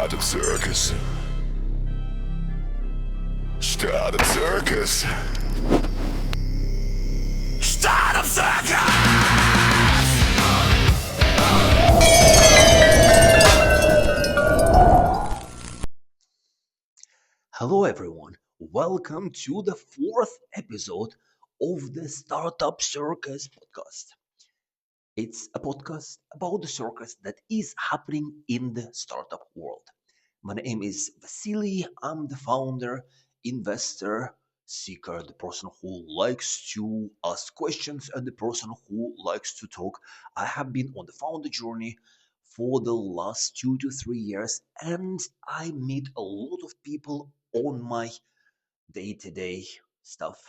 Startup Circus. Startup Circus. Startup Circus! Hello everyone, welcome to the fourth episode of the Startup Circus podcast. It's a podcast about the circus that is happening in the startup world. My name is Vasily, I'm the founder, investor, seeker, the person who likes to ask questions and the person who likes to talk. I have been on the founder journey for the last 2 to 3 years and I meet a lot of people on my day-to-day stuff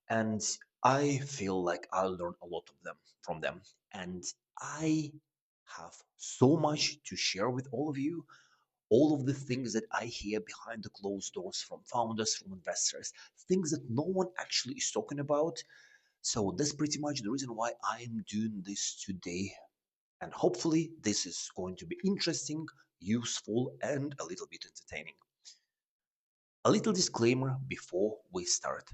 and I feel like I learn a lot of them from them and I have so much to share with all of you, all of the things that I hear behind the closed doors from founders, from investors, things that no one actually is talking about. So that's pretty much the reason why I'm doing this today, and hopefully this is going to be interesting, useful and a little bit entertaining. A little disclaimer before we start.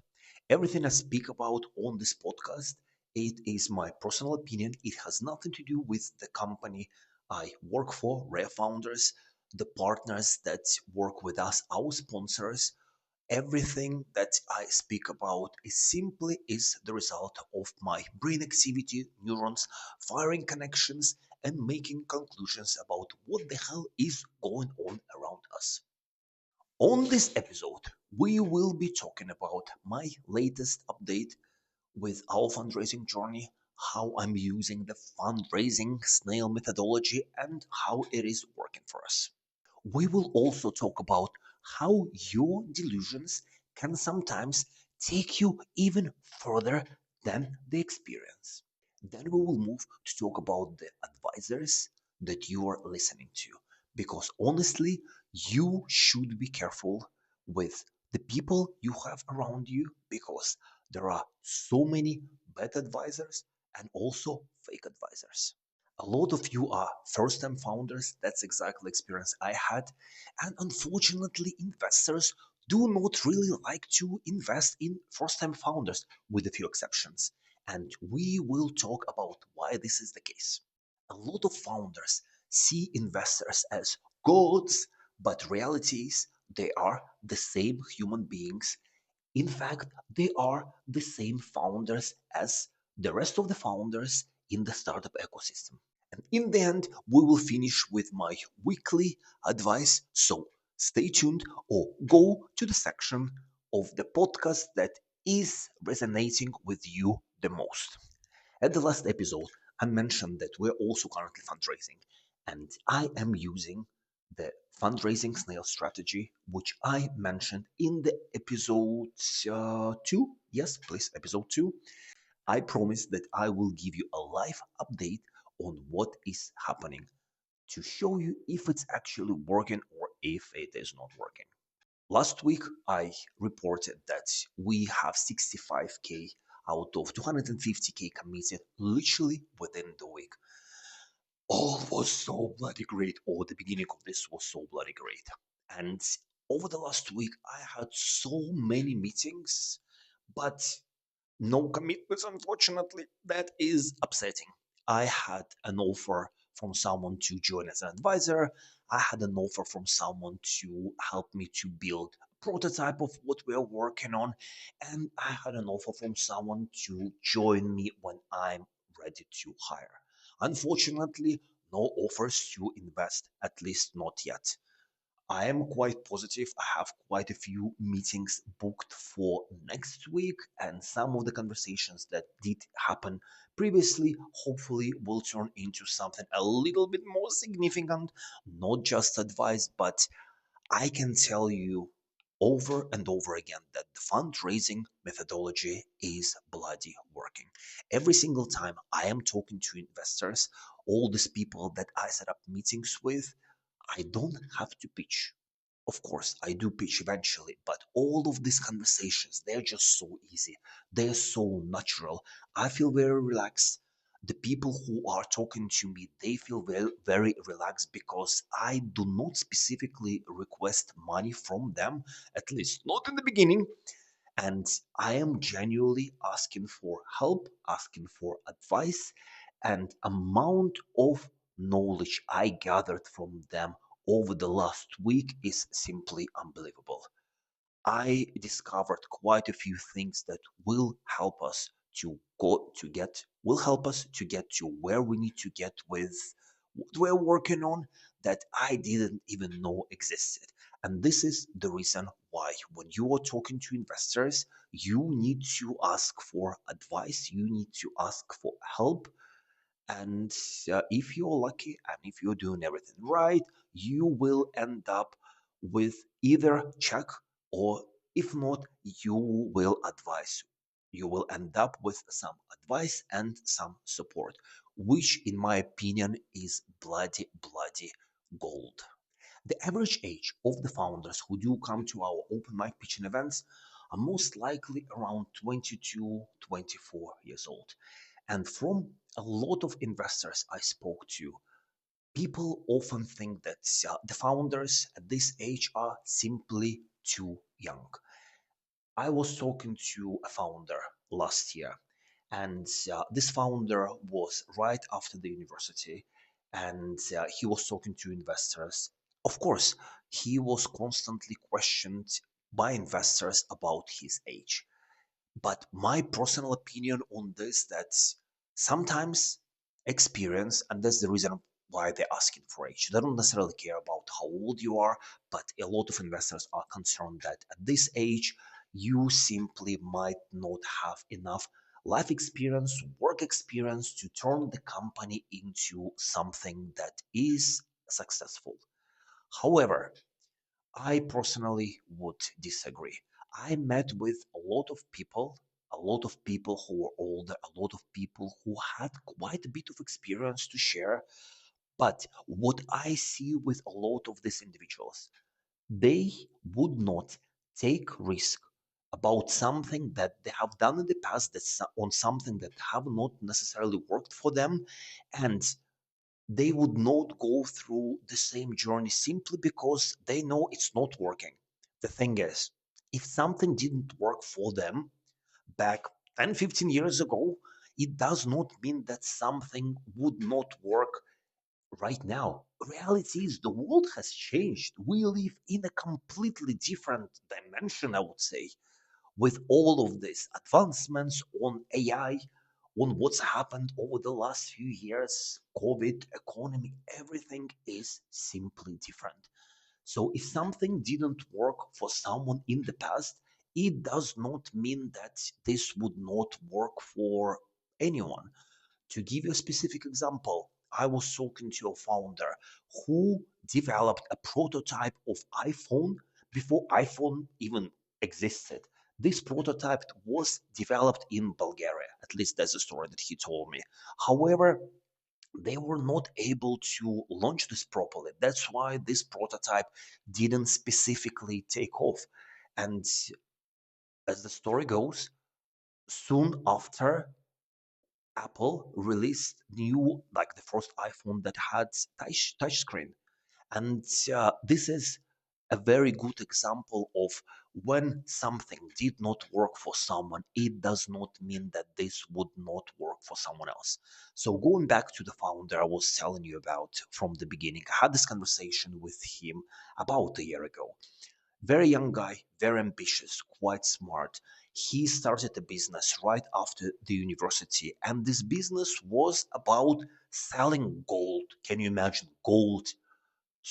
Everything I speak about on this podcast, it is my personal opinion. It has nothing to do with the company I work for, Rare Founders, the partners that work with us, our sponsors. Everything that I speak about is the result of my brain activity, neurons, firing connections, and making conclusions about what the hell is going on around us. On this episode, we will be talking about my latest update with our fundraising journey, how I'm using the fundraising snail methodology, and how it is working for us. We will also talk about how your delusions can sometimes take you even further than the experience. Then we will move to talk about the advisors that you are listening to. Because honestly, you should be careful with the people you have around you because there are so many bad advisors and also fake advisors. A lot of you are first-time founders. That's exactly the experience I had. And unfortunately, investors do not really like to invest in first-time founders, with a few exceptions. And we will talk about why this is the case. A lot of founders see investors as gods, but reality is they are the same human beings. In fact, they are the same founders as the rest of the founders in the startup ecosystem. And in the end, we will finish with my weekly advice. So stay tuned or go to the section of the podcast that is resonating with you the most. At the last episode, I mentioned that we're also currently fundraising, and I am using the fundraising snail strategy, which I mentioned in the episode 2. Yes, please, episode 2. I promise that I will give you a live update on what is happening to show you if it's actually working or if it is not working. Last week, I reported that we have 65K out of 250K committed literally within the week. All was so bloody great. Or the beginning of this was so bloody great. And over the last week, I had so many meetings, but no commitments, unfortunately. That is upsetting. I had an offer from someone to join as an advisor. I had an offer from someone to help me to build a prototype of what we are working on. And I had an offer from someone to join me when I'm ready to hire. Unfortunately, no offers to invest, at least not yet. I am quite positive. I have quite a few meetings booked for next week, and some of the conversations that did happen previously hopefully will turn into something a little bit more significant, not just advice, but I can tell you over and over again that the fundraising methodology is bloody working. Every single time I am talking to investors, all these people that I set up meetings with, I don't have to pitch. Of course, I do pitch eventually, but all of these conversations, they're just so easy. They're so natural. I feel very relaxed. the people who are talking to me, they feel very, very relaxed because I do not specifically request money from them, at least not in the beginning. And I am genuinely asking for help, asking for advice, and amount of knowledge I gathered from them over the last week is simply unbelievable. I discovered quite a few things that will help us will help us to get to where we need to get with what we're working on that I didn't even know existed. And this is the reason why when you are talking to investors, you need to ask for advice, you need to ask for help, and if you're lucky and if you're doing everything right, you will end up with either check, or if not, you will advise. You will end up with some advice and some support, which, in my opinion, is bloody, bloody gold. The average age of the founders who do come to our open mic pitching events are most likely around 22, 24 years old. And from a lot of investors I spoke to, people often think that the founders at this age are simply too young. I was talking to a founder last year, and this founder was right after the university, and he was talking to investors. Of course, he was constantly questioned by investors about his age. But my personal opinion on this that sometimes experience, and that's the reason why they're asking for age. They don't necessarily care about how old you are, but a lot of investors are concerned that at this age you simply might not have enough life experience, work experience to turn the company into something that is successful. However, I personally would disagree. I met with a lot of people who were older, a lot of people who had quite a bit of experience to share. But what I see with a lot of these individuals, they would not take risk about something that they have done in the past, that's on something that have not necessarily worked for them, and they would not go through the same journey simply because they know it's not working. The thing is, if something didn't work for them back 10, 15 years ago, it does not mean that something would not work right now. Reality is the world has changed. We live in a completely different dimension, I would say, with all of these advancements on AI, on what's happened over the last few years, COVID, economy, everything is simply different. So if something didn't work for someone in the past, it does not mean that this would not work for anyone. To give you a specific example, I was talking to a founder who developed a prototype of iPhone before iPhone even existed. This prototype was developed in Bulgaria. At least that's the story that he told me. However, they were not able to launch this properly. That's why this prototype didn't specifically take off. And as the story goes, soon after, Apple released new, like the first iPhone that had touch screen. And this is a very good example of when something did not work for someone, it does not mean that this would not work for someone else. So going back to the founder I was telling you about from the beginning, I had this conversation with him about a year ago. Very young guy, very ambitious, quite smart. He started a business right after the university, and this business was about selling gold. Can you imagine gold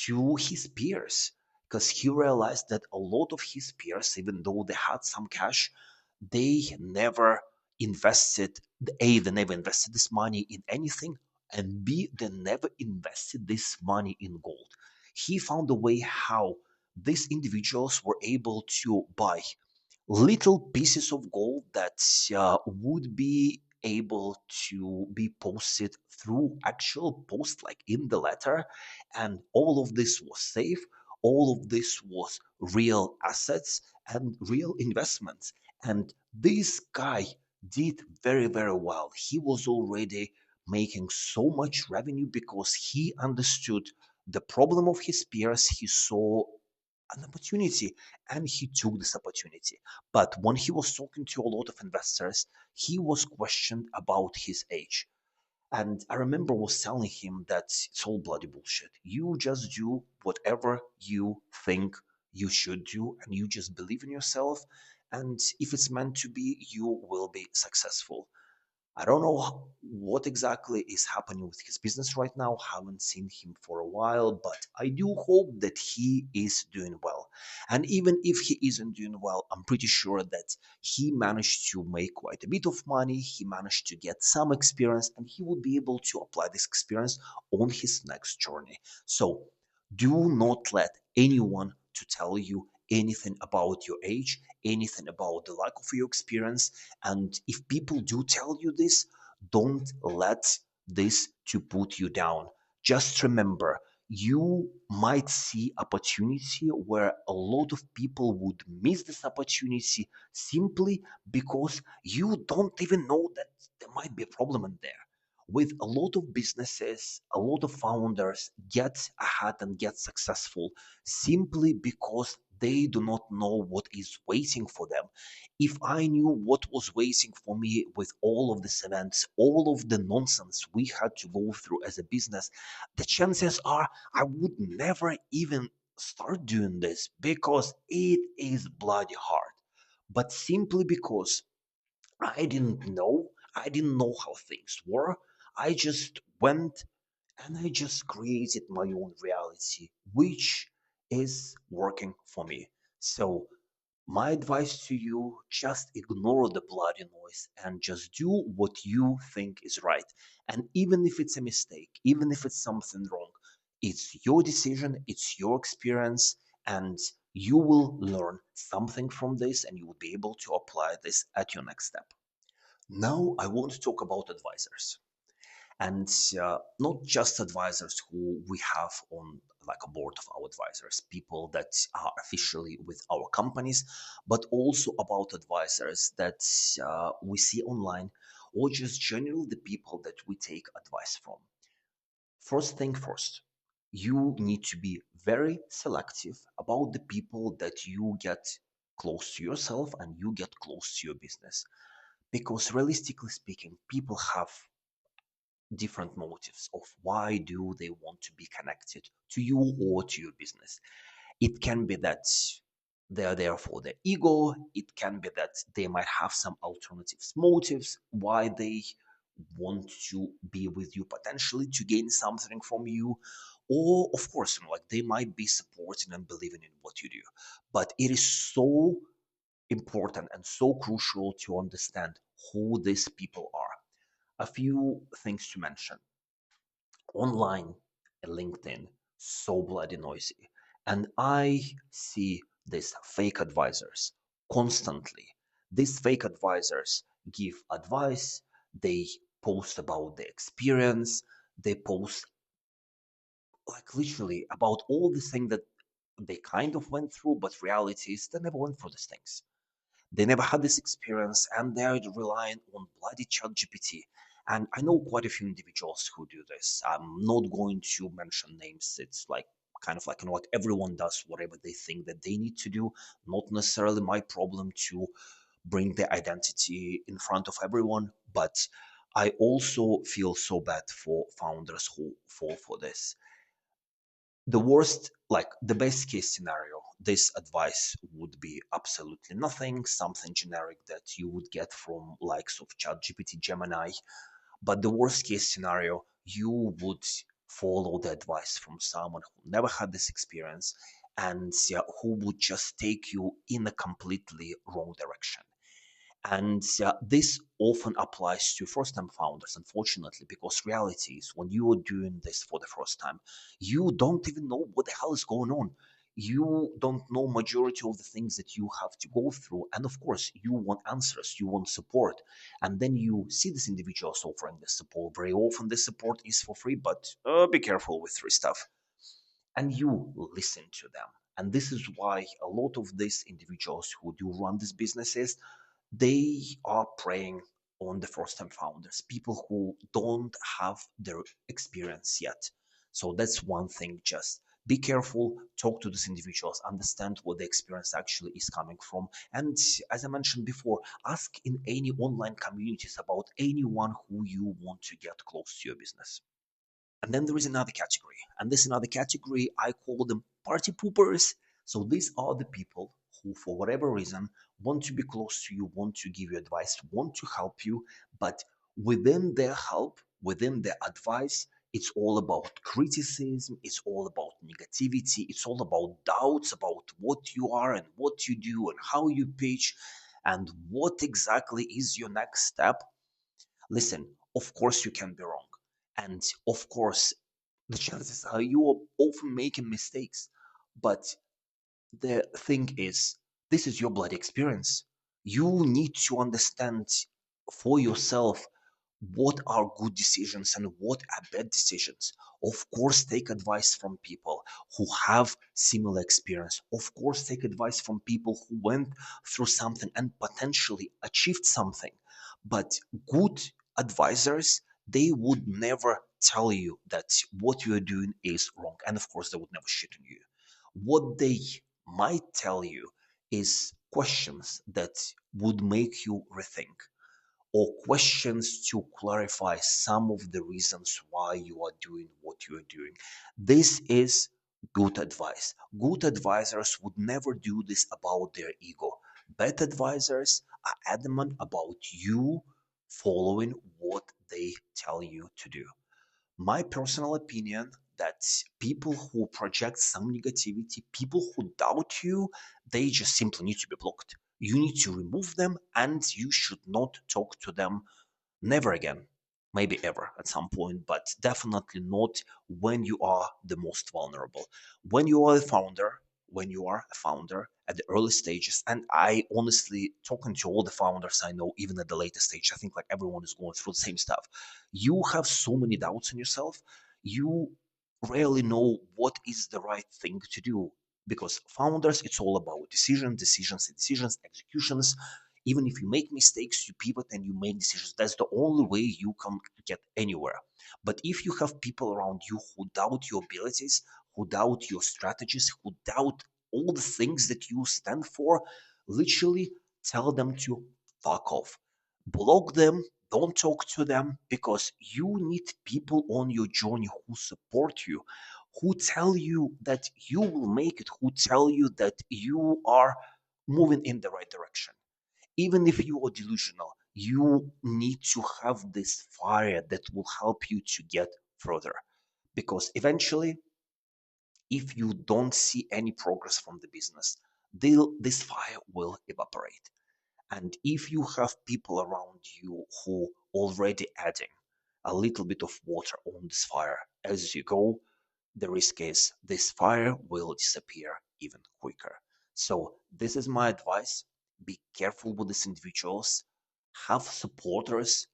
to his peers? Because he realized that a lot of his peers, even though they had some cash, they never invested. A, they never invested this money in anything, and B, they never invested this money in gold. He found a way how these individuals were able to buy little pieces of gold that would be able to be posted through actual post, like in the letter, and all of this was safe. All of this was real assets and real investments. And this guy did very, very well. He was already making so much revenue because he understood the problem of his peers. He saw an opportunity and he took this opportunity. But when he was talking to a lot of investors, he was questioned about his age. And I remember was telling him that it's all bloody bullshit. You just do whatever you think you should do, and you just believe in yourself. And if it's meant to be, you will be successful. I don't know what exactly is happening with his business right now. Haven't seen him for a while, but I do hope that he is doing well. And even if he isn't doing well, I'm pretty sure that he managed to make quite a bit of money. He managed to get some experience, and he will be able to apply this experience on his next journey. So do not let anyone to tell you anything about your age, anything about the lack of your experience. And if people do tell you this, don't let this to put you down. Just remember, you might see opportunity where a lot of people would miss this opportunity simply because you don't even know that there might be a problem in there. With a lot of businesses, a lot of founders get ahead and get successful simply because they do not know what is waiting for them. If I knew what was waiting for me with all of these events, all of the nonsense we had to go through as a business, the chances are I would never even start doing this because it is bloody hard. But simply because I didn't know how things were, I just went and I just created my own reality, which is working for me. So my advice to you, just ignore the bloody noise and just do what you think is right. And even if it's a mistake, even if it's something wrong, it's your decision, it's your experience, and you will learn something from this and you will be able to apply this at your next step. Now, I want to talk about advisors and not just advisors who we have on like a board of our advisors, people that are officially with our companies, but also about advisors that we see online or just generally the people that we take advice from. First thing first, you need to be very selective about the people that you get close to yourself and you get close to your business, because realistically speaking, people have different motives of why do they want to be connected to you or to your business. It can be that they are there for their ego. It can be that they might have some alternative motives why they want to be with you potentially to gain something from you. Or of course, like they might be supporting and believing in what you do. But it is so important and so crucial to understand who these people are. A few things to mention. Online, LinkedIn, so bloody noisy. And I see these fake advisors constantly. These fake advisors give advice, they post about the experience, they post like literally about all the things that they kind of went through, but reality is they never went through these things. They never had this experience and they're relying on bloody ChatGPT. And I know quite a few individuals who do this. I'm not going to mention names. It's like kind of like, you know, like everyone does whatever they think that they need to do. Not necessarily my problem to bring their identity in front of everyone, but I also feel so bad for founders who fall for this. The worst, like the best case scenario, this advice would be absolutely nothing, something generic that you would get from likes of ChatGPT, Gemini. But the worst case scenario, you would follow the advice from someone who never had this experience and who would just take you in a completely wrong direction. And this often applies to first time founders, unfortunately, because reality is when you are doing this for the first time, you don't even know what the hell is going on. You don't know majority of the things that you have to go through. And of course, you want answers, you want support. And then you see these individuals offering this support. Very often, the support is for free, but be careful with free stuff. And you listen to them. And this is why a lot of these individuals who do run these businesses, they are preying on the first time founders, people who don't have their experience yet. So that's one thing. Just be careful, talk to these individuals, understand what the experience actually is coming from. And as I mentioned before, ask in any online communities about anyone who you want to get close to your business. And then there is another category, and this another category, I call them party poopers. So these are the people who, for whatever reason, want to be close to you, want to give you advice, want to help you, but within their help, within their advice, it's all about criticism, it's all about negativity, it's all about doubts about what you are and what you do and how you pitch and what exactly is your next step. Listen, of course you can be wrong. And of course, the chances are you are often making mistakes. But the thing is, this is your bloody experience. You need to understand for yourself what are good decisions and what are bad decisions. Of course, take advice from people who have similar experience. Of course, take advice from people who went through something and potentially achieved something. But good advisors, they would never tell you that what you're doing is wrong. And of course, they would never shit on you. What they might tell you is questions that would make you rethink or questions to clarify some of the reasons why you are doing what you are doing. This is good advice. Good advisors would never do this about their ego. Bad advisors are adamant about you following what they tell you to do. My personal opinion that people who project some negativity, people who doubt you, they just simply need to be blocked. You need to remove them and you should not talk to them never again. Maybe ever at some point, but definitely not when you are the most vulnerable. When you are a founder, when you are a founder at the early stages, and I honestly, talking to all the founders I know, even at the later stage, I think like everyone is going through the same stuff. You have so many doubts in yourself. You rarely know what is the right thing to do because founders, it's all about decisions, executions. Even if you make mistakes, you pivot and you make decisions. That's the only way you can get anywhere. But if you have people around you who doubt your abilities, who doubt your strategies, who doubt all the things that you stand for, literally tell them to fuck off. Block them, don't talk to them because you need people on your journey who support you, who tell you that you will make it, who tell you that you are moving in the right direction. Even if you are delusional, you need to have this fire that will help you to get further. Because eventually, if you don't see any progress from the business, this fire will evaporate. And if you have people around you who already adding a little bit of water on this fire as you go, the risk is this fire will disappear even quicker. So this is my advice. Be careful with these individuals. Have supporters.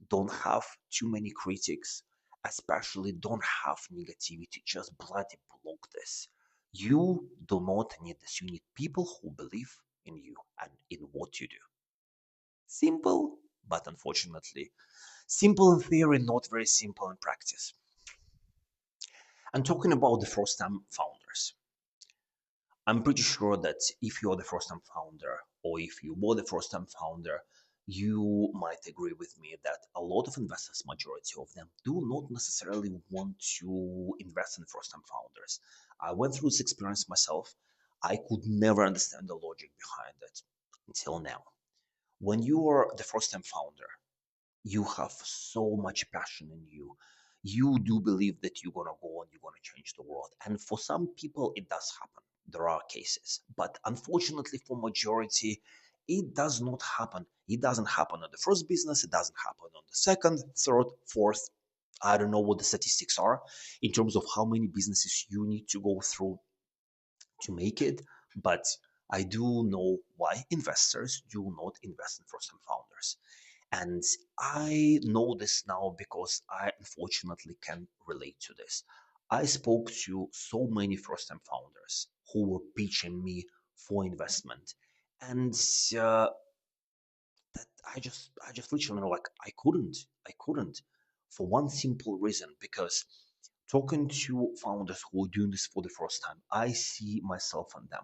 Don't have too many critics. Especially don't have negativity. Just bloody block this. You do not need this. You need people who believe in you and in what you do. Simple, but unfortunately, simple in theory, not very simple in practice. And talking about the first time founders, I'm pretty sure that if you're the first time founder or if you were the first time founder, you might agree with me that a lot of investors, majority of them, do not necessarily want to invest in first time founders. I went through this experience myself. I could never understand the logic behind it until now. When you are the first time founder, you have so much passion in you. You do believe that you're gonna go and you're gonna change the world. And for some people, it does happen. There are cases, but unfortunately, for majority, it does not happen. It doesn't happen on the first business. It doesn't happen on the second, third, fourth. I don't know what the statistics are in terms of how many businesses you need to go through to make it, but I do know why investors do not invest in first-time founders. And I know this now because I unfortunately can relate to this. I spoke to so many first-time founders who were pitching me for investment, and uh, that I just literally like I couldn't for one simple reason because talking to founders who are doing this for the first time, I see myself in them.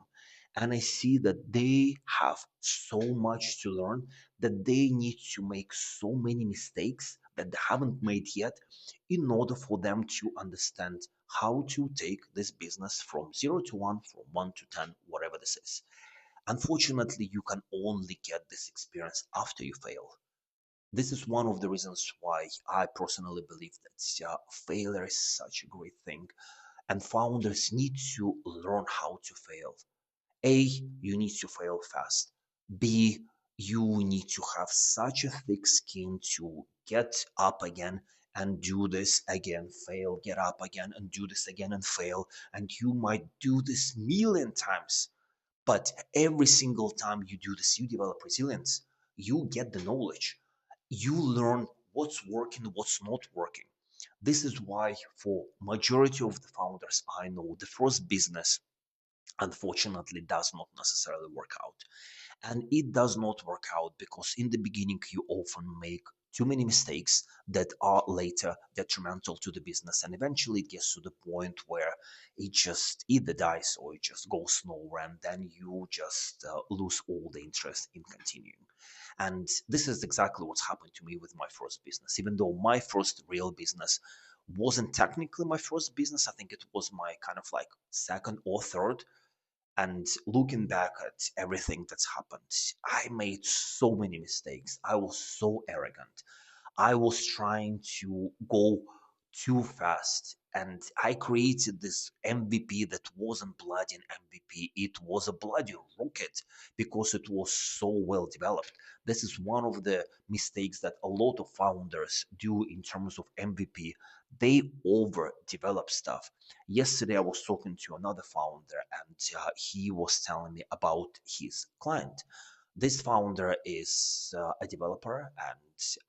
And I see that they have so much to learn, that they need to make so many mistakes that they haven't made yet in order for them to understand how to take this business from 0 to 1, from 1 to 10, whatever this is. Unfortunately, you can only get this experience after you fail. This is one of the reasons why I personally believe that failure is such a great thing, and founders need to learn how to fail. A, you need to fail fast. B, you need to have such a thick skin to get up again and do this again, fail, get up again and do this again and fail. And you might do this million times, but every single time you do this, you develop resilience. You get the knowledge. You learn what's working, what's not working. This is why for majority of the founders I know, the first business unfortunately does not necessarily work out. And it does not work out because in the beginning you often make too many mistakes that are later detrimental to the business, and eventually it gets to the point where it just either dies or it just goes nowhere, and then you just lose all the interest in continuing. And this is exactly what's happened to me with my first business. Even though my first real business wasn't technically my first business, I think it was my kind of like second or third. And looking back at everything that's happened, I made so many mistakes. I was so arrogant. I was trying to go too fast. And I created this MVP that wasn't bloody an MVP. It was a bloody rocket because it was so well developed. This is one of the mistakes that a lot of founders do in terms of MVP. They overdevelop stuff. Yesterday, I was talking to another founder, and he was telling me about his client. This founder is a developer and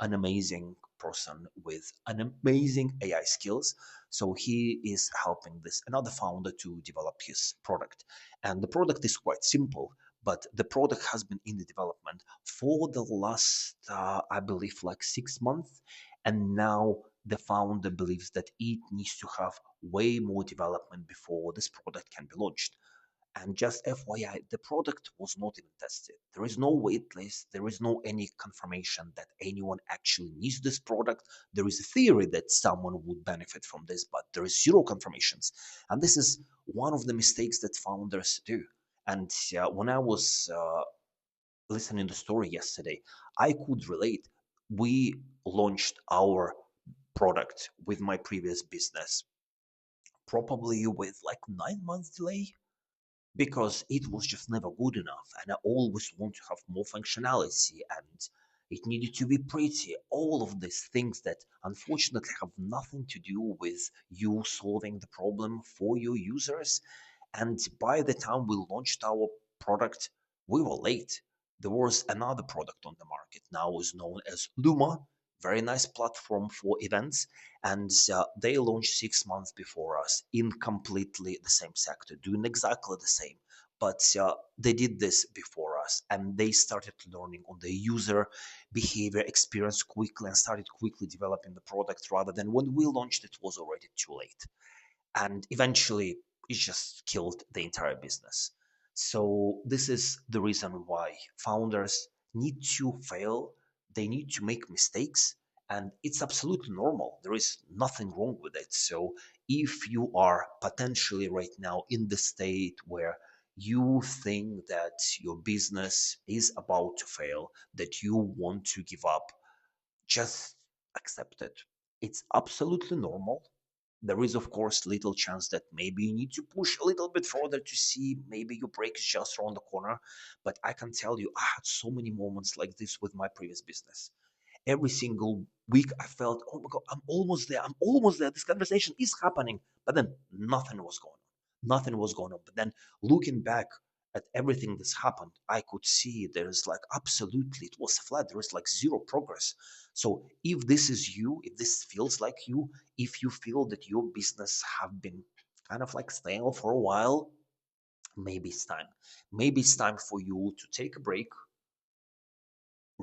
an amazing person with an amazing AI skills. So he is helping this another founder to develop his product. And the product is quite simple, but the product has been in the development for the last, I believe, like 6 months. And now the founder believes that it needs to have way more development before this product can be launched. And just FYI, the product was not even tested. There is no wait list. There is no any confirmation that anyone actually needs this product. There is a theory that someone would benefit from this, but there is zero confirmations. And this is one of the mistakes that founders do. And when I was listening to the story yesterday, I could relate. We launched our product with my previous business, probably with like 9 months delay because it was just never good enough. And I always want to have more functionality and it needed to be pretty. All of these things that unfortunately have nothing to do with you solving the problem for your users. And by the time we launched our product, we were late. There was another product on the market now is known as Luma, very nice platform for events, and they launched 6 months before us in completely the same sector, doing exactly the same. But they did this before us, and they started learning on the user behavior experience quickly and started quickly developing the product rather than when we launched it was already too late, and eventually it just killed the entire business. So this is the reason why founders need to fail, they need to make mistakes, and it's absolutely normal. There is nothing wrong with it. So if you are potentially right now in the state where you think that your business is about to fail, that you want to give up, just accept it. It's absolutely normal. There is, of course, little chance that maybe you need to push a little bit further to see maybe your break is just around the corner. But I can tell you, I had so many moments like this with my previous business. Every single week, I felt, oh my God, I'm almost there. I'm almost there. This conversation is happening. But then nothing was going on. Nothing was going on. But then looking back at everything that's happened, I could see there's like absolutely, it was flat. There was like zero progress. So if this is you, if this feels like you, if you feel that your business have been kind of like stale for a while, maybe it's time. Maybe it's time for you to take a break,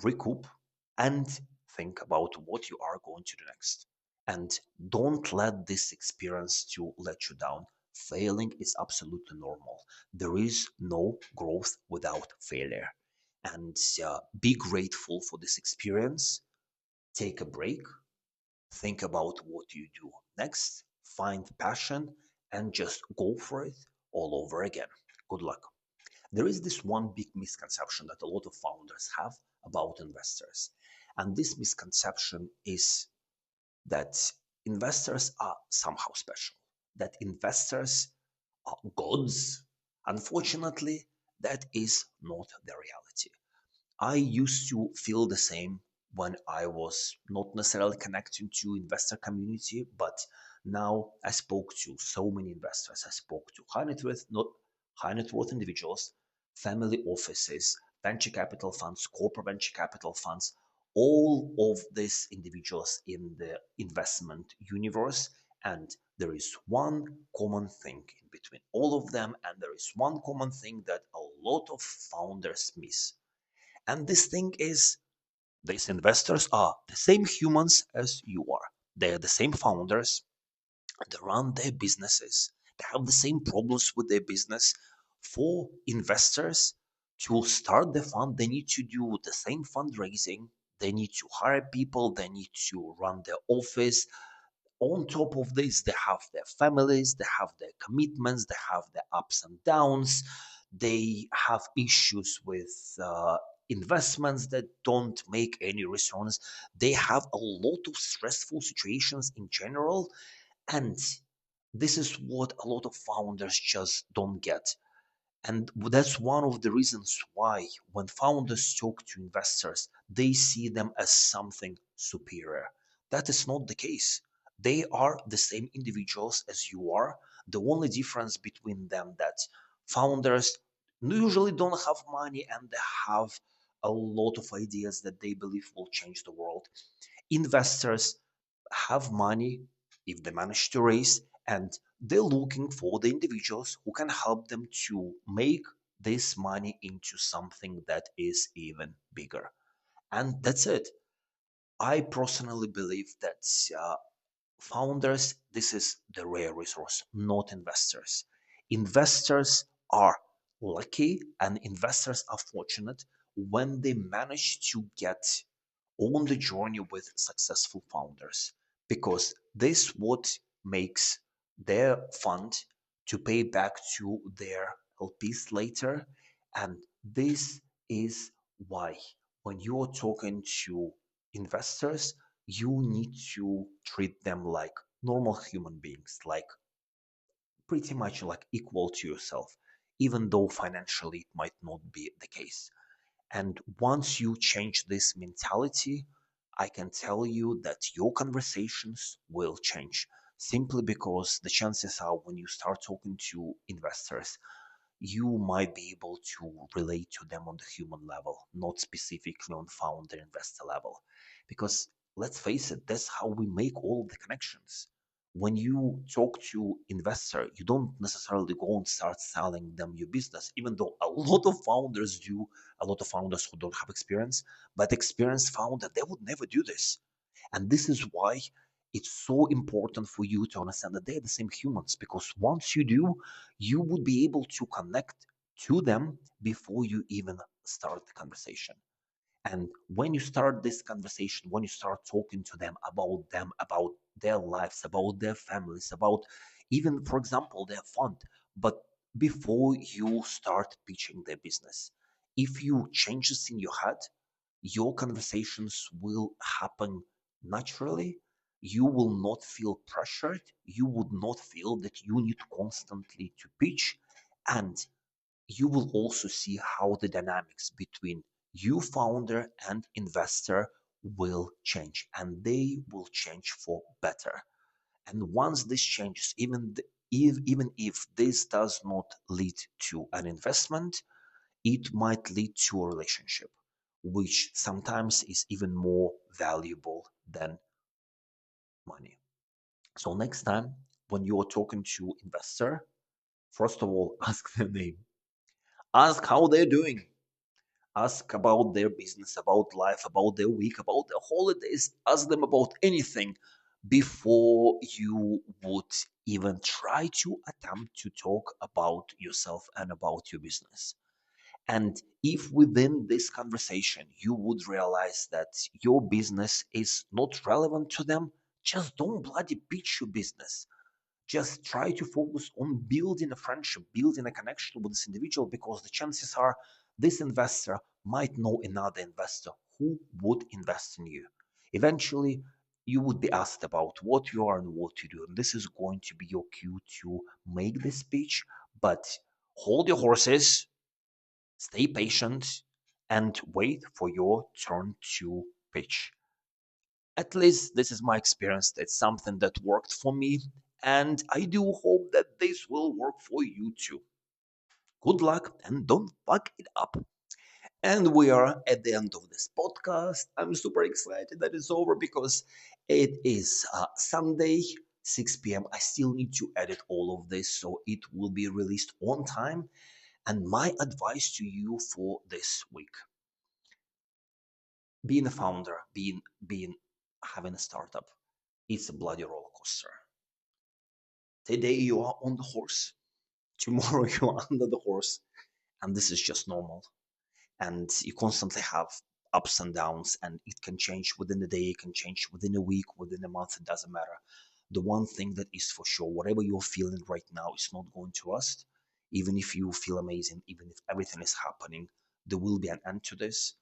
recoup, and think about what you are going to do next. And don't let this experience to let you down. Failing is absolutely normal. There is no growth without failure. And be grateful for this experience. Take a break. Think about what you do next. Find passion and just go for it all over again. Good luck. There is this one big misconception that a lot of founders have about investors. And this misconception is that investors are somehow special, that investors are gods. Unfortunately, that is not the reality. I used to feel the same when I was not necessarily connecting to investor community, but now I spoke to so many investors. I spoke to high net worth, not high net worth individuals, family offices, venture capital funds, corporate venture capital funds, all of these individuals in the investment universe. And there is one common thing in between all of them, and there is one common thing that a lot of founders miss, and this thing is these investors are the same humans as you are. They're the same founders. They run their businesses. They have the same problems with their business. For investors to start the fund, they need to do the same fundraising. They need to hire people. They need to run their office. On top of this, they have their families, they have their commitments, they have their ups and downs, they have issues with investments that don't make any returns. They have a lot of stressful situations in general, and this is what a lot of founders just don't get. And that's one of the reasons why, when founders talk to investors, they see them as something superior. That is not the case. They are the same individuals as you are. The only difference between them that founders usually don't have money and they have a lot of ideas that they believe will change the world. Investors have money if they manage to raise, and they're looking for the individuals who can help them to make this money into something that is even bigger. And that's it. I personally believe that founders, this is the rare resource, not investors. Investors are lucky and investors are fortunate when they manage to get on the journey with successful founders, because this what makes their fund to pay back to their LPs later. And this is why, when you're talking to investors, you need to treat them like normal human beings, like pretty much like equal to yourself, even though financially it might not be the case. And once you change this mentality, I can tell you that your conversations will change, simply because the chances are, when you start talking to investors, you might be able to relate to them on the human level, not specifically on founder investor level. Because let's face it, that's how we make all the connections. When you talk to investor, you don't necessarily go and start selling them your business, even though a lot of founders do, a lot of founders who don't have experience, but experienced founder, they would never do this. And this is why it's so important for you to understand that they're the same humans, because once you do, you would be able to connect to them before you even start the conversation. And when you start this conversation, when you start talking to them, about their lives, about their families, about even, for example, their fund, but before you start pitching their business, if you change this in your head, your conversations will happen naturally. You will not feel pressured. You would not feel that you need constantly to pitch. And you will also see how the dynamics between you, founder, and investor will change. And they will change for better. And once this changes, even if this does not lead to an investment, it might lead to a relationship, which sometimes is even more valuable than money. So next time when you're talking to investor, first of all, ask their name, ask how they're doing, Ask about their business, about life, about their week, about their holidays. Ask them about anything before you would even try to attempt to talk about yourself and about your business. And if within this conversation you would realize that your business is not relevant to them, just don't bloody pitch your business. Just try to focus on building a friendship, building a connection with this individual, because the chances are this investor might know another investor who would invest in you. Eventually, you would be asked about what you are and what you do, and this is going to be your cue to make this speech. But hold your horses, stay patient, and wait for your turn to pitch. At least this is my experience. It's something that worked for me, and I do hope that this will work for you too. Good luck and don't fuck it up. And we are at the end of this podcast. I'm super excited that it's over because it is Sunday, 6 p.m. I still need to edit all of this so it will be released on time. And my advice to you for this week: being a founder, being having a startup, it's a bloody roller coaster. Today you are on the horse, tomorrow you are under the horse, and this is just normal. And you constantly have ups and downs, and it can change within a day, it can change within a week, within a month, it doesn't matter. The one thing that is for sure, whatever you're feeling right now is not going to last. Even if you feel amazing, even if everything is happening, there will be an end to this.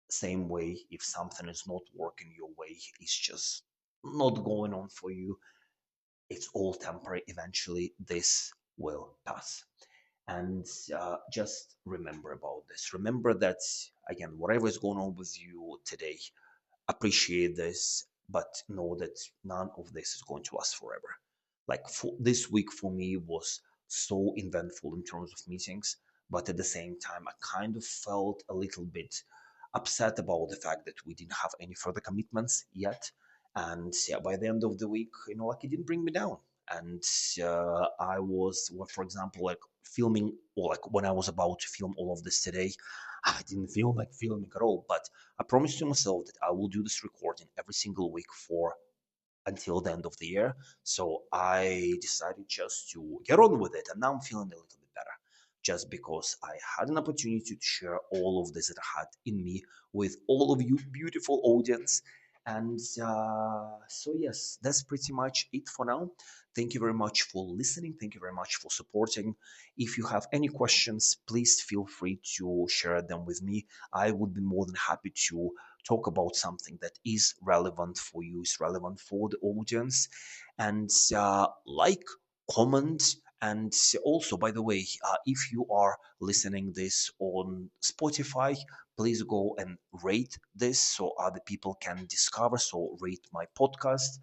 Same way, if something is not working your way, it's just not going on for you, it's all temporary. Eventually, this will pass. And just remember about this. Remember that, again, whatever is going on with you today, appreciate this, but know that none of this is going to last forever. Like for this week for me was so eventful in terms of meetings, but at the same time, I kind of felt a little bit upset about the fact that we didn't have any further commitments yet. And yeah, by the end of the week, like it didn't bring me down. And I was, well, for example, like filming, or like when I was about to film all of this today, I didn't feel like filming at all. But I promised to myself that I will do this recording every single week for until the end of the year. So I decided just to get on with it, and now I'm feeling a little bit better. Just because I had an opportunity to share all of this that I had in me with all of you beautiful audience. And so, yes, that's pretty much it for now. Thank you very much for listening. Thank you very much for supporting. If you have any questions, please feel free to share them with me. I would be more than happy to talk about something that is relevant for you, is relevant for the audience. And like, comment, and also, by the way, if you are listening this on Spotify, please go and rate this so other people can discover. So rate my podcast.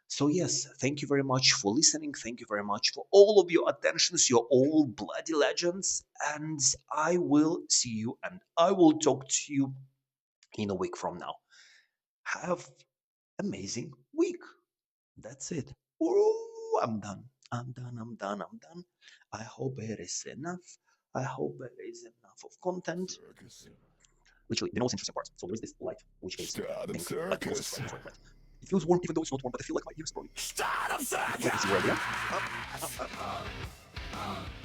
So yes, thank you very much for listening. Thank you very much for all of your attentions. You're all bloody legends. And I will see you and I will talk to you in a week from now. Have amazing week. That's it. Ooh, I'm done. I'm done. I'm done. I'm done. I hope it is enough. I hope it is enough of content. Circus. Literally, the most interesting part. So there is this light, which is Start pink, like the most circus. right. It feels warm, even though it's not warm, but I feel like my ears burning. Start Wait to see where they are. circus.